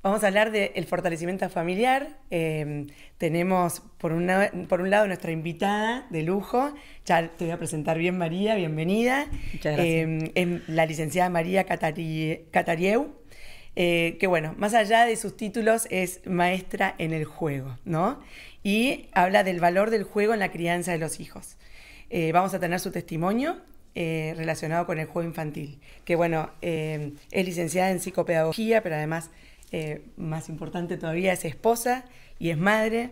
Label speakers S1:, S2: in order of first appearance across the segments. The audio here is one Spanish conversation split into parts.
S1: Vamos a hablar del fortalecimiento familiar. Tenemos por un lado nuestra invitada de lujo. Ya te voy a presentar bien, María, bienvenida.
S2: Muchas gracias.
S1: La licenciada María Catarieu, que bueno, más allá de sus títulos es maestra en el juego, ¿no? Y habla del valor del juego en la crianza de los hijos. Vamos a tener su testimonio relacionado con el juego infantil, que bueno, es licenciada en psicopedagogía, pero además, más importante todavía, es esposa y es madre,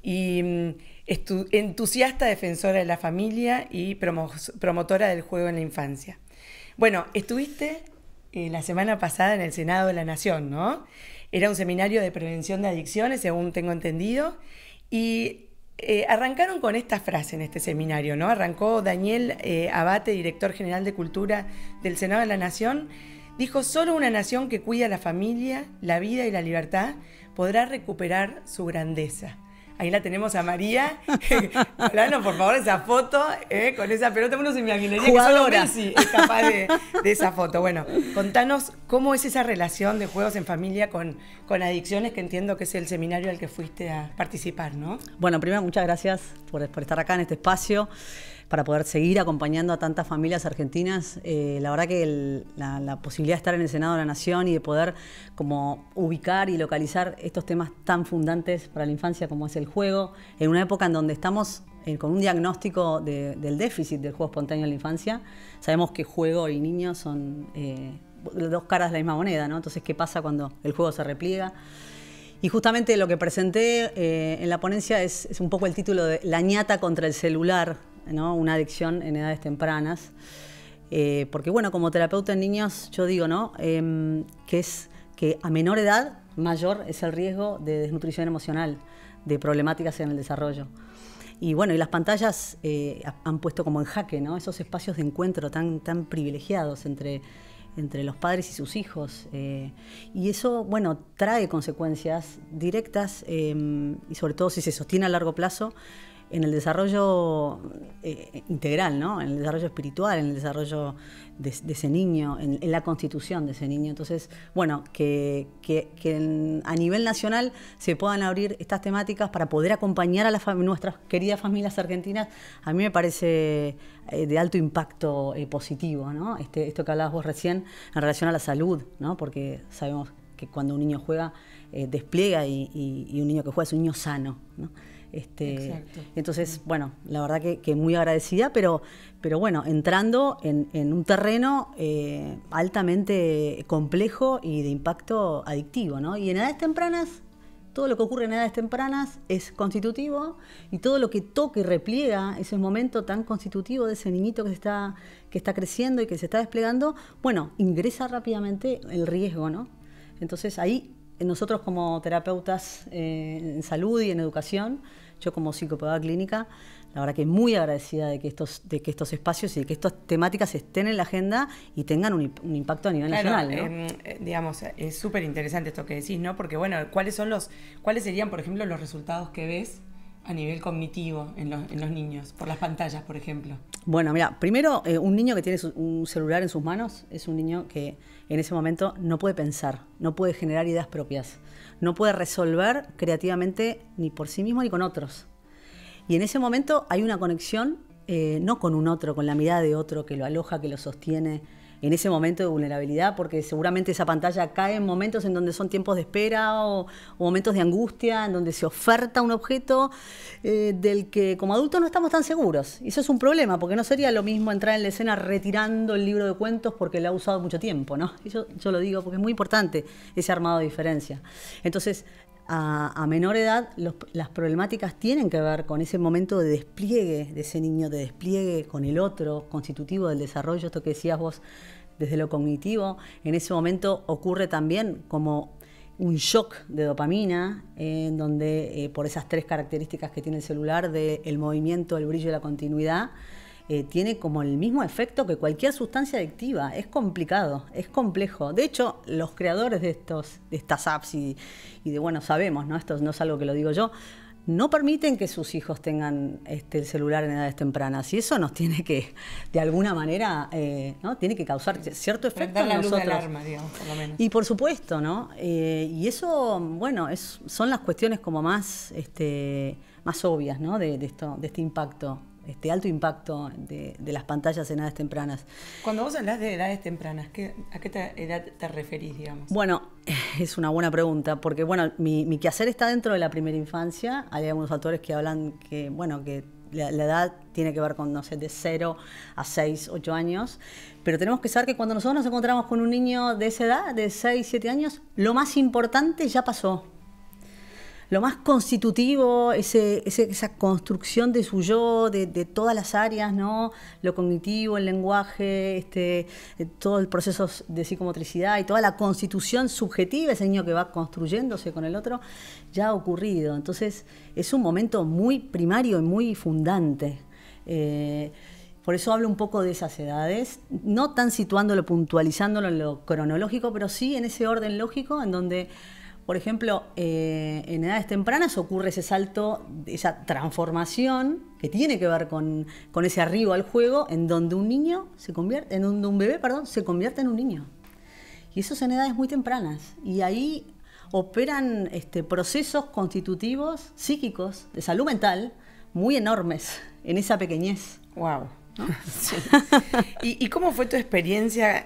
S1: y entusiasta defensora de la familia y promotora del juego en la infancia. Bueno, estuviste la semana pasada en el Senado de la Nación, ¿no? Era un seminario de prevención de adicciones, según tengo entendido, y arrancaron con esta frase en este seminario, ¿no? Arrancó Daniel Abate, director general de Cultura del Senado de la Nación. Dijo: solo una nación que cuida la familia, la vida y la libertad podrá recuperar su grandeza. Ahí la tenemos a María. Hablando, por favor, esa foto, con esa pelota. Uno se imaginaría que solo Messi es capaz de esa foto. Bueno, contanos cómo es esa relación de juegos en familia con adicciones, que entiendo que es el seminario al que fuiste a participar, ¿no?
S2: Bueno, primero, muchas gracias por estar acá en este espacio, para poder seguir acompañando a tantas familias argentinas. La verdad que la posibilidad de estar en el Senado de la Nación y de poder como ubicar y localizar estos temas tan fundantes para la infancia como es el juego, en una época en donde estamos con un diagnóstico del déficit del juego espontáneo en la infancia. Sabemos que juego y niños son dos caras de la misma moneda, ¿no? Entonces, ¿qué pasa cuando el juego se repliega? Y justamente lo que presenté en la ponencia es un poco el título de La ñata contra el celular, ¿no? Una adicción en edades tempranas. Porque bueno, como terapeuta en niños, yo digo, ¿no? Que a menor edad, mayor es el riesgo de desnutrición emocional, de problemáticas en el desarrollo. Y bueno, y las pantallas han puesto como en jaque, ¿no? Esos espacios de encuentro tan privilegiados entre los padres y sus hijos. Y eso, bueno, trae consecuencias directas y sobre todo si se sostiene a largo plazo en el desarrollo integral, ¿no? En el desarrollo espiritual, en el desarrollo de ese niño, en la constitución de ese niño. Entonces, bueno, que a nivel nacional se puedan abrir estas temáticas para poder acompañar a nuestras queridas familias argentinas, a mí me parece de alto impacto positivo, ¿no? Esto que hablabas vos recién en relación a la salud, ¿no? Porque sabemos que cuando un niño juega, despliega y un niño que juega es un niño sano, ¿no? Entonces, bueno, la verdad que muy agradecida, pero bueno, entrando en un terreno altamente complejo y de impacto adictivo, ¿no? Y en edades tempranas, todo lo que ocurre en edades tempranas es constitutivo, y todo lo que toca y repliega ese momento tan constitutivo de ese niñito que está creciendo y que se está desplegando, bueno, ingresa rápidamente el riesgo, ¿no? Entonces ahí nosotros como terapeutas en salud y en educación, yo como psicopedagoga clínica, la verdad que muy agradecida de que estos espacios y de que estas temáticas estén en la agenda y tengan un impacto a nivel nacional, ¿no?
S1: Digamos, es súper interesante esto que decís, ¿no? Porque bueno, ¿cuáles serían, por ejemplo, los resultados que ves a nivel cognitivo en los niños, por las pantallas, por ejemplo?
S2: Bueno, mira, primero, un niño que tiene un celular en sus manos es un niño que en ese momento no puede pensar, no puede generar ideas propias, no puede resolver creativamente ni por sí mismo ni con otros. Y en ese momento hay una conexión, no con un otro, con la mirada de otro que lo aloja, que lo sostiene en ese momento de vulnerabilidad, porque seguramente esa pantalla cae en momentos en donde son tiempos de espera o momentos de angustia, en donde se oferta un objeto del que como adultos no estamos tan seguros. Y eso es un problema, porque no sería lo mismo entrar en la escena retirando el libro de cuentos porque lo ha usado mucho tiempo, ¿no? Y yo lo digo porque es muy importante ese armado de diferencia. Entonces, a menor edad, las problemáticas tienen que ver con ese momento de despliegue de ese niño, de despliegue con el otro, constitutivo del desarrollo, esto que decías vos desde lo cognitivo. En ese momento ocurre también como un shock de dopamina, en donde por esas tres características que tiene el celular, del movimiento, el brillo y la continuidad, tiene como el mismo efecto que cualquier sustancia adictiva. Es complicado, es complejo. De hecho, los creadores de estas apps y bueno, sabemos, ¿no? Esto no es algo que lo digo yo, no permiten que sus hijos tengan el celular en edades tempranas. Y eso nos tiene que, de alguna manera, ¿no? Tiene que causar cierto efecto en nosotros.
S1: Dar la luz de alarma, digamos, por lo menos.
S2: Y por supuesto, ¿no? Y eso, bueno, son las cuestiones como más obvias, ¿no? De este impacto, este alto impacto de las pantallas en edades tempranas.
S1: Cuando vos hablas de edades tempranas, ¿a qué edad te referís, digamos?
S2: Bueno, es una buena pregunta, porque bueno, mi quehacer está dentro de la primera infancia. Hay algunos autores que hablan que la edad tiene que ver con, no sé, de 0 a 6, 8 años, pero tenemos que saber que cuando nosotros nos encontramos con un niño de esa edad, de 6, 7 años, lo más importante ya pasó. Lo más constitutivo, esa construcción de su yo, de todas las áreas, ¿no? Lo cognitivo, el lenguaje, todo el proceso de psicomotricidad y toda la constitución subjetiva, ese niño que va construyéndose con el otro, ya ha ocurrido. Entonces, es un momento muy primario y muy fundante. Por eso hablo un poco de esas edades, no tan situándolo, puntualizándolo en lo cronológico, pero sí en ese orden lógico en donde... Por ejemplo, en edades tempranas ocurre ese salto, esa transformación que tiene que ver con ese arribo al juego, en donde un bebé se convierte en un niño. Y eso es en edades muy tempranas. Y ahí operan procesos constitutivos, psíquicos, de salud mental, muy enormes en esa pequeñez.
S1: Wow. ¿No? Sí. ¿Y cómo fue tu experiencia,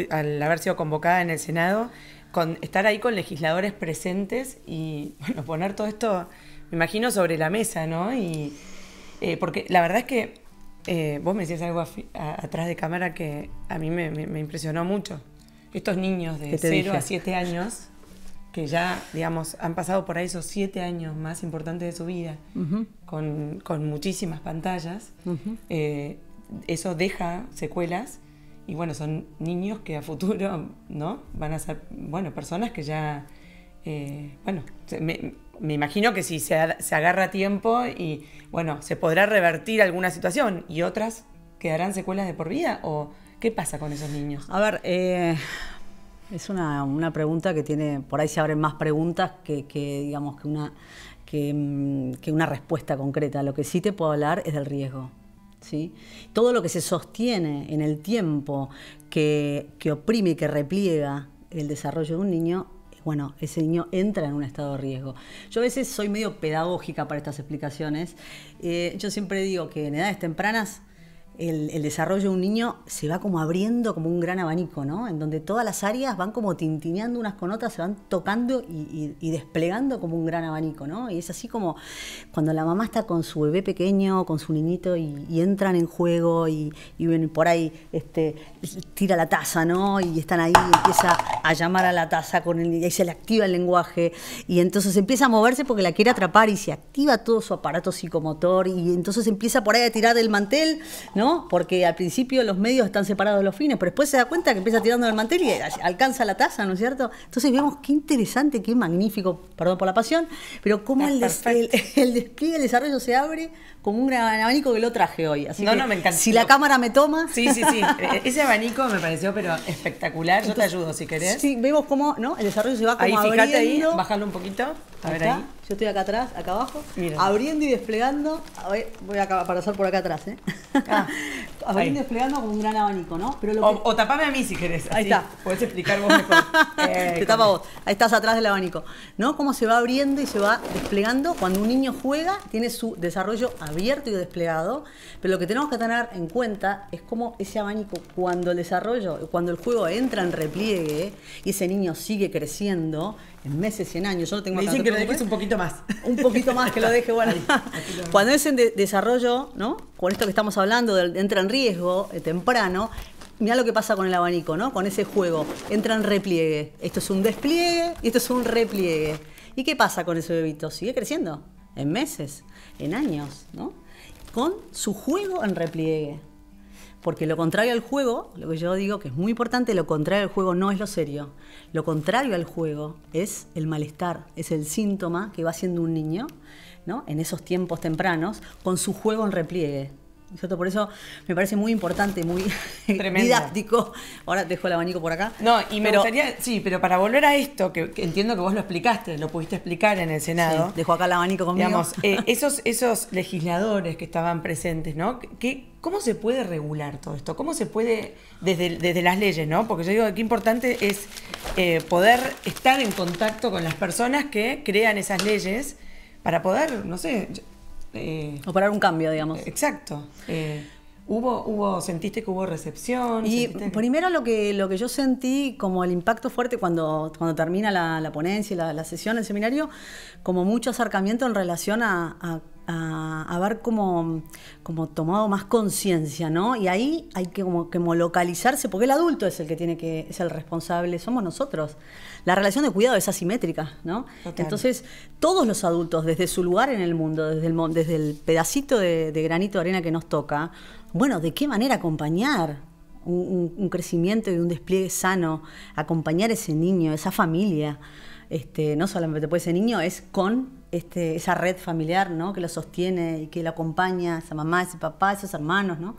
S1: al haber sido convocada en el Senado, con estar ahí con legisladores presentes y bueno, poner todo esto, me imagino, sobre la mesa, ¿no? Y porque la verdad es que vos me decías algo atrás de cámara que a mí me impresionó mucho. Estos niños de 0 a 7 años, que ya, digamos, han pasado por ahí esos 7 años más importantes de su vida, uh-huh, con muchísimas pantallas, uh-huh, eso deja secuelas. Y bueno, son niños que a futuro, ¿no? Van a ser, bueno, personas que ya, me imagino que si se agarra a tiempo y, bueno, se podrá revertir alguna situación y otras quedarán secuelas de por vida, ¿o qué pasa con esos niños?
S2: A ver, es una pregunta que tiene, por ahí se abren más preguntas que digamos, que una respuesta concreta. Lo que sí te puedo hablar es del riesgo. ¿Sí? Todo lo que se sostiene en el tiempo, que oprime y que repliega el desarrollo de un niño, bueno, ese niño entra en un estado de riesgo. Yo a veces soy medio pedagógica para estas explicaciones. Yo siempre digo que en edades tempranas el desarrollo de un niño se va como abriendo como un gran abanico, ¿no? En donde todas las áreas van como tintineando unas con otras, se van tocando y desplegando como un gran abanico, ¿no? Y es así como cuando la mamá está con su bebé pequeño, con su niñito, y entran en juego y por ahí tira la taza, ¿no? Y están ahí, y empieza a llamar a la taza y ahí se le activa el lenguaje, y entonces empieza a moverse porque la quiere atrapar y se activa todo su aparato psicomotor, y entonces empieza por ahí a tirar del mantel, ¿no? Porque al principio los medios están separados de los fines, pero después se da cuenta que empieza tirando del mantel y alcanza la taza, ¿no es cierto? Entonces vemos qué interesante, qué magnífico, perdón por la pasión, pero cómo el despliegue, el desarrollo se abre como un gran abanico que lo traje hoy. Así que,
S1: me encanta.
S2: Si la cámara me toma...
S1: Sí. Ese abanico me pareció pero espectacular. Yo te ayudo si querés.
S2: Sí, vemos cómo, ¿no? El desarrollo se va como
S1: ahí,
S2: abriendo.
S1: Fíjate ahí, bájalo un poquito. A ver ahí.
S2: Yo estoy acá atrás, acá abajo,
S1: Mira.
S2: Abriendo y desplegando. A ver, voy a pasar por acá atrás, abriendo y desplegando como un gran abanico, ¿no? Pero
S1: o tapame a mí si querés. Así
S2: ahí está.
S1: Podés explicar vos mejor.
S2: Te tapa vos. Ahí estás atrás del abanico. ¿No? Cómo se va abriendo y se va desplegando. Cuando un niño juega, tiene su desarrollo abierto y desplegado. Pero lo que tenemos que tener en cuenta es cómo ese abanico, cuando el juego entra en repliegue y ese niño sigue creciendo en meses y en años. Yo lo tengo
S1: Me dicen que lo dejes un poquito más.
S2: Un poquito más que lo deje, bueno. Cuando es en desarrollo, ¿no? Con esto que estamos hablando, entra en riesgo temprano, mirá lo que pasa con el abanico, ¿no? Con ese juego, entra en repliegue. Esto es un despliegue y esto es un repliegue. ¿Y qué pasa con ese bebito? Sigue creciendo, en meses, en años, ¿no? Con su juego en repliegue. Porque lo contrario al juego, lo que yo digo que es muy importante, lo contrario al juego no es lo serio. Lo contrario al juego es el malestar, es el síntoma que va haciendo un niño, ¿no? En esos tiempos tempranos, con su juego en repliegue. ¿cierto? Por eso me parece muy importante, muy
S1: Tremendo.
S2: didáctico. Ahora dejo el abanico por acá.
S1: No, y me gustaría, sí, pero para volver a esto, que entiendo que vos lo explicaste, lo pudiste explicar en el Senado.
S2: Sí, dejo acá el abanico conmigo.
S1: Digamos, esos legisladores que estaban presentes, ¿no? ¿Cómo se puede regular todo esto? ¿Cómo se puede, desde las leyes, ¿no? Porque yo digo que qué importante es poder estar en contacto con las personas que crean esas leyes para poder, no sé...
S2: operar un cambio, digamos.
S1: Exacto. ¿Sentiste que hubo recepción?
S2: Y primero lo que yo sentí como el impacto fuerte cuando termina la ponencia y la sesión, el seminario, como mucho acercamiento en relación a haber como tomado más conciencia, ¿no? Y ahí hay que como localizarse, porque el adulto es el que es el responsable, somos nosotros. La relación de cuidado es asimétrica, ¿no?
S1: Total.
S2: Entonces, todos los adultos, desde su lugar en el mundo, desde el pedacito de granito de arena que nos toca, bueno, ¿de qué manera acompañar un crecimiento y un despliegue sano? Acompañar a ese niño, esa familia. No solamente puede ese niño, es con esa red familiar, ¿no? Que lo sostiene y que lo acompaña, esa mamá, ese papá, esos hermanos, ¿no?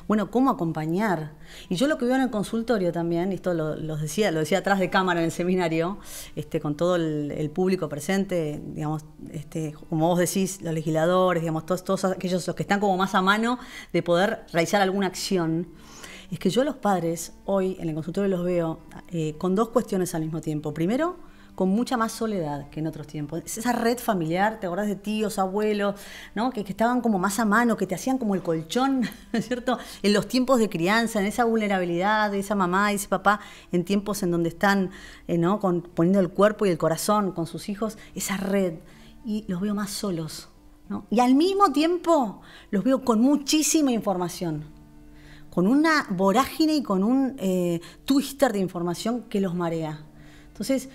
S2: Bueno, ¿cómo acompañar? Y yo lo que veo en el consultorio también, y esto lo decía atrás de cámara en el seminario, con todo el público presente, digamos, como vos decís, los legisladores, digamos, todos aquellos los que están como más a mano de poder realizar alguna acción. Es que yo a los padres hoy en el consultorio los veo con dos cuestiones al mismo tiempo. Primero, con mucha más soledad que en otros tiempos. Esa red familiar, te acordás de tíos, abuelos, ¿no? que estaban como más a mano, que te hacían como el colchón, ¿no es cierto? En los tiempos de crianza, en esa vulnerabilidad de esa mamá y ese papá, en tiempos en donde están ¿no? poniendo el cuerpo y el corazón con sus hijos, esa red. Y los veo más solos, ¿no? Y al mismo tiempo los veo con muchísima información, con una vorágine y con un twister de información que los marea. Entonces,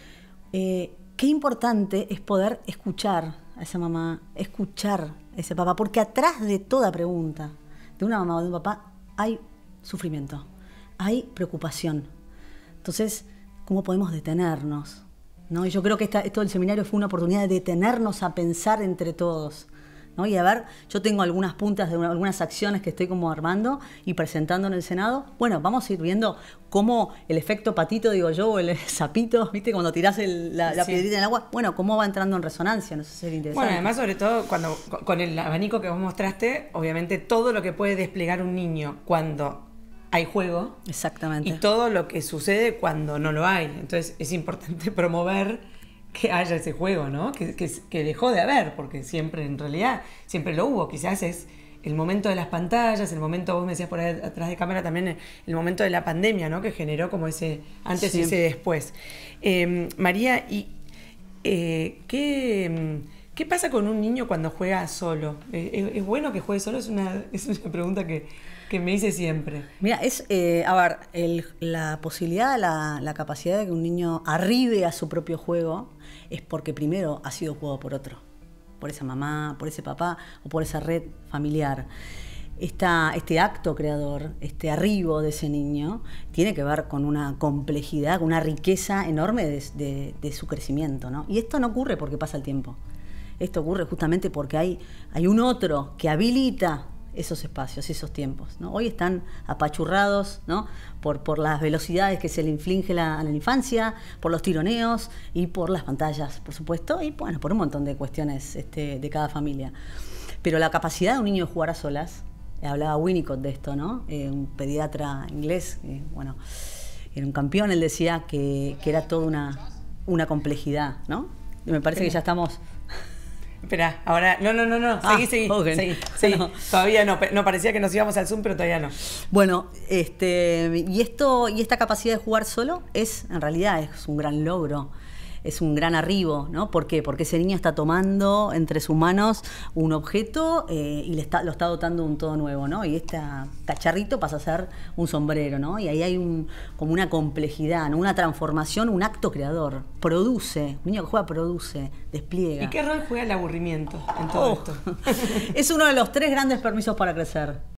S2: qué importante es poder escuchar a esa mamá, escuchar a ese papá, porque atrás de toda pregunta de una mamá o de un papá hay sufrimiento, hay preocupación. Entonces, ¿cómo podemos detenernos? ¿No? Y yo creo que esto del seminario fue una oportunidad de detenernos a pensar entre todos, ¿no? Y a ver, yo tengo algunas puntas de algunas acciones que estoy como armando y presentando en el Senado. Bueno, vamos a ir viendo cómo el efecto patito, digo yo, o el sapito, ¿viste? Cuando tirás la piedrita en el agua, bueno, cómo va entrando en resonancia, no sé si es interesante.
S1: Bueno, además, sobre todo, con el abanico que vos mostraste, obviamente todo lo que puede desplegar un niño cuando hay juego.
S2: Exactamente.
S1: Y todo lo que sucede cuando no lo hay. Entonces, es importante promover que haya ese juego, ¿no? Que dejó de haber, porque siempre, en realidad, siempre lo hubo. Quizás es el momento de las pantallas, el momento, vos me decías por ahí atrás de cámara también, el momento de la pandemia, ¿no? Que generó como ese antes sí. Y ese después. María, ¿qué pasa con un niño cuando juega solo? ¿Es bueno que juegue solo? Es una pregunta que me hice siempre.
S2: Mira, la posibilidad, la capacidad de que un niño arribe a su propio juego es porque primero ha sido jugado por otro, por esa mamá, por ese papá o por esa red familiar. Este acto creador, este arribo de ese niño, tiene que ver con una complejidad, con una riqueza enorme de su crecimiento, ¿no? Y esto no ocurre porque pasa el tiempo. Esto ocurre justamente porque hay un otro que habilita esos espacios, esos tiempos, ¿no? Hoy están apachurrados, ¿no? por las velocidades que se le inflige a la infancia, por los tironeos y por las pantallas, por supuesto, y bueno, por un montón de cuestiones de cada familia. Pero la capacidad de un niño de jugar a solas, hablaba Winnicott de esto, ¿no? Un pediatra inglés, bueno, era un campeón, él decía que era toda una complejidad, ¿no? Y me parece que ya estamos...
S1: Espera, ahora, no, seguí.
S2: Okay.
S1: Sí. No. Todavía no, parecía que nos íbamos al Zoom, pero todavía no.
S2: Bueno, y esta capacidad de jugar solo en realidad es un gran logro, es un gran arribo, ¿no? ¿Por qué? Porque ese niño está tomando entre sus manos un objeto y lo está dotando de un todo nuevo, ¿no? Y este cacharrito pasa a ser un sombrero, ¿no? Y ahí hay como una complejidad, ¿no? Una transformación, un acto creador. Produce, un niño que juega produce, despliega.
S1: ¿Y qué rol juega el aburrimiento en todo esto?
S2: Es uno de los 3 grandes permisos para crecer.